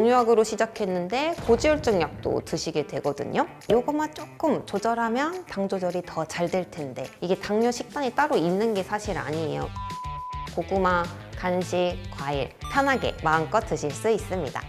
당뇨약으로 시작했는데 고지혈증 약도 드시게 되거든요. 요것만 조금 조절하면 당 조절이 더 잘 될 텐데 이게 당뇨 식단이 따로 있는 게 사실 아니에요. 고구마, 간식, 과일 편하게 마음껏 드실 수 있습니다.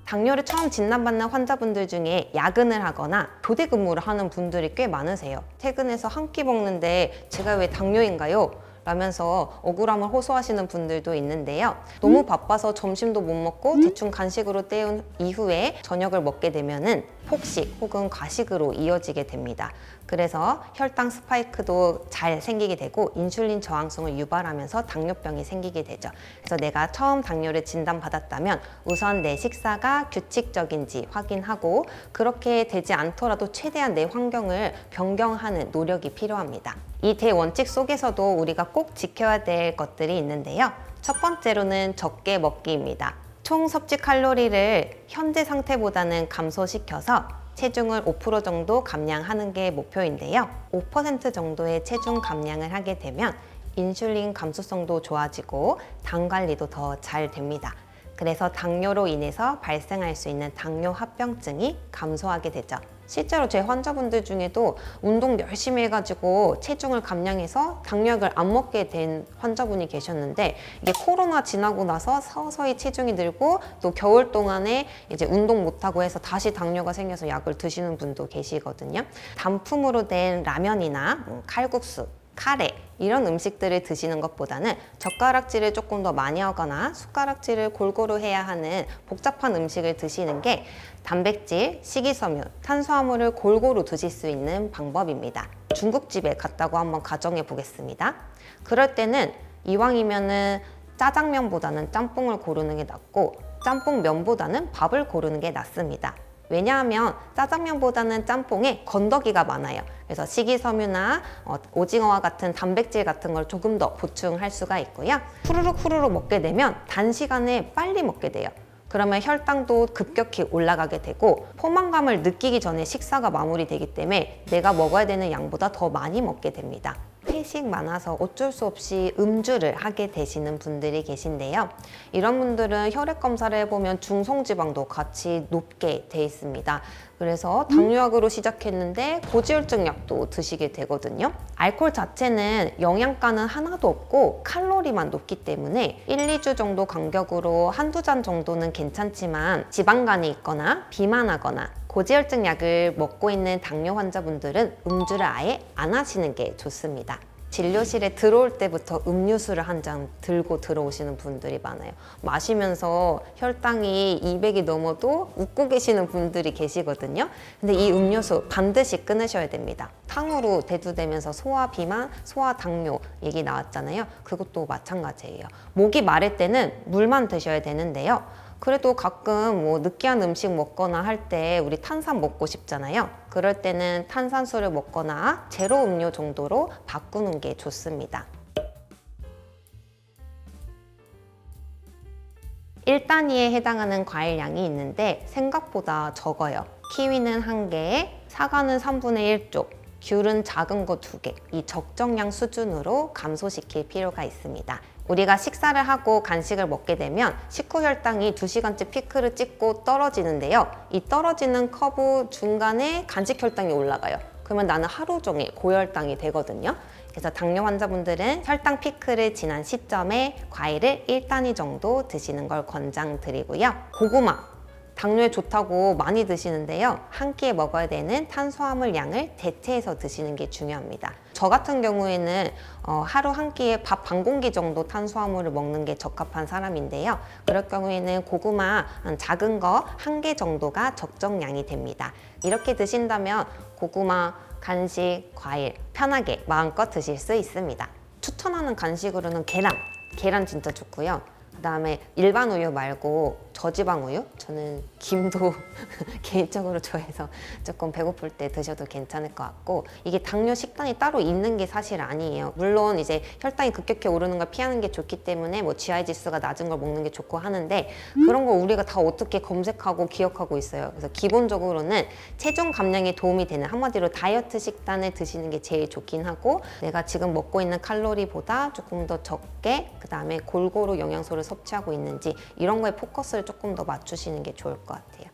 당뇨를 처음 진단받는 환자분들 중에 야근을 하거나 교대 근무를 하는 분들이 꽤 많으세요. 퇴근해서 한 끼 먹는데 제가 왜 당뇨인가요? 라면서 억울함을 호소하시는 분들도 있는데요. 너무 바빠서 점심도 못 먹고 대충 간식으로 때운 이후에 저녁을 먹게 되면은 폭식 혹은 과식으로 이어지게 됩니다. 그래서 혈당 스파이크도 잘 생기게 되고 인슐린 저항성을 유발하면서 당뇨병이 생기게 되죠. 그래서 내가 처음 당뇨를 진단받았다면 우선 내 식사가 규칙적인지 확인하고 그렇게 되지 않더라도 최대한 내 환경을 변경하는 노력이 필요합니다. 이 대원칙 속에서도 우리가 꼭 지켜야 될 것들이 있는데요. 첫 번째로는 적게 먹기입니다. 총 섭취 칼로리를 현재 상태보다는 감소시켜서 체중을 5% 정도 감량하는 게 목표인데요. 5% 정도의 체중 감량을 하게 되면 인슐린 감수성도 좋아지고 당 관리도 더 잘 됩니다. 그래서 당뇨로 인해서 발생할 수 있는 당뇨 합병증이 감소하게 되죠. 실제로 제 환자분들 중에도 운동 열심히 해가지고 체중을 감량해서 당뇨약을 안 먹게 된 환자분이 계셨는데 이게 코로나 지나고 나서 서서히 체중이 늘고 또 겨울 동안에 이제 운동 못하고 해서 다시 당뇨가 생겨서 약을 드시는 분도 계시거든요. 단품으로 된 라면이나 칼국수, 카레 이런 음식들을 드시는 것보다는 젓가락질을 조금 더 많이 하거나 숟가락질을 골고루 해야 하는 복잡한 음식을 드시는 게 단백질, 식이섬유, 탄수화물을 골고루 드실 수 있는 방법입니다. 중국집에 갔다고 한번 가정해 보겠습니다. 그럴 때는 이왕이면은 짜장면보다는 짬뽕을 고르는 게 낫고 짬뽕면보다는 밥을 고르는 게 낫습니다. 왜냐하면 짜장면보다는 짬뽕에 건더기가 많아요. 그래서 식이섬유나 오징어와 같은 단백질 같은 걸 조금 더 보충할 수가 있고요. 후루룩 먹게 되면 단시간에 빨리 먹게 돼요. 그러면 혈당도 급격히 올라가게 되고 포만감을 느끼기 전에 식사가 마무리되기 때문에 내가 먹어야 되는 양보다 더 많이 먹게 됩니다. 회식 많아서 어쩔 수 없이 음주를 하게 되시는 분들이 계신데요. 이런 분들은 혈액 검사를 해보면 중성지방도 같이 높게 돼 있습니다. 그래서 당뇨약으로 시작했는데 고지혈증 약도 드시게 되거든요. 알코올 자체는 영양가는 하나도 없고 칼로리만 높기 때문에 1, 2주 정도 간격으로 한두 잔 정도는 괜찮지만 지방간이 있거나 비만하거나 고지혈증 약을 먹고 있는 당뇨 환자분들은 음주를 아예 안 하시는 게 좋습니다. 진료실에 들어올 때부터 음료수를 한 잔 들고 들어오시는 분들이 많아요. 마시면서 혈당이 200이 넘어도 웃고 계시는 분들이 계시거든요. 근데 이 음료수 반드시 끊으셔야 됩니다. 탕후루 대두되면서 소화 비만, 소화 당뇨 얘기 나왔잖아요. 그것도 마찬가지예요. 목이 마를 때는 물만 드셔야 되는데요. 그래도 가끔 뭐 느끼한 음식 먹거나 할 때 우리 탄산 먹고 싶잖아요. 그럴 때는 탄산수를 먹거나 제로 음료 정도로 바꾸는 게 좋습니다. 1단위에 해당하는 과일량이 있는데 생각보다 적어요. 키위는 1개, 사과는 3분의 1쪽, 귤은 작은 거 2개, 이 적정량 수준으로 감소시킬 필요가 있습니다. 우리가 식사를 하고 간식을 먹게 되면 식후 혈당이 2시간째 피크를 찍고 떨어지는데요. 이 떨어지는 커브 중간에 간식 혈당이 올라가요. 그러면 나는 하루 종일 고혈당이 되거든요. 그래서 당뇨 환자분들은 혈당 피크를 지난 시점에 과일을 1단위 정도 드시는 걸 권장드리고요. 고구마. 당뇨에 좋다고 많이 드시는데요. 한 끼에 먹어야 되는 탄수화물 양을 대체해서 드시는 게 중요합니다. 저 같은 경우에는 하루 한 끼에 밥 반 공기 정도 탄수화물을 먹는 게 적합한 사람인데요. 그럴 경우에는 고구마 작은 거 1개 정도가 적정량이 됩니다. 이렇게 드신다면 고구마, 간식, 과일 편하게 마음껏 드실 수 있습니다. 추천하는 간식으로는 계란 진짜 좋고요. 그 다음에 일반 우유 말고 저지방 우유? 저는 김도 개인적으로 좋아해서 조금 배고플 때 드셔도 괜찮을 것 같고, 이게 당뇨 식단이 따로 있는 게 사실 아니에요. 물론 이제 혈당이 급격히 오르는 걸 피하는 게 좋기 때문에 뭐 GI 지수가 낮은 걸 먹는 게 좋고 하는데, 그런 거 우리가 다 어떻게 검색하고 기억하고 있어요. 그래서 기본적으로는 체중 감량에 도움이 되는, 한마디로 다이어트 식단을 드시는 게 제일 좋긴 하고, 내가 지금 먹고 있는 칼로리보다 조금 더 적게, 그 다음에 골고루 영양소를 섭취하고 있는지, 이런 거에 포커스를 조금 더 맞추시는 게 좋을 것 같아요.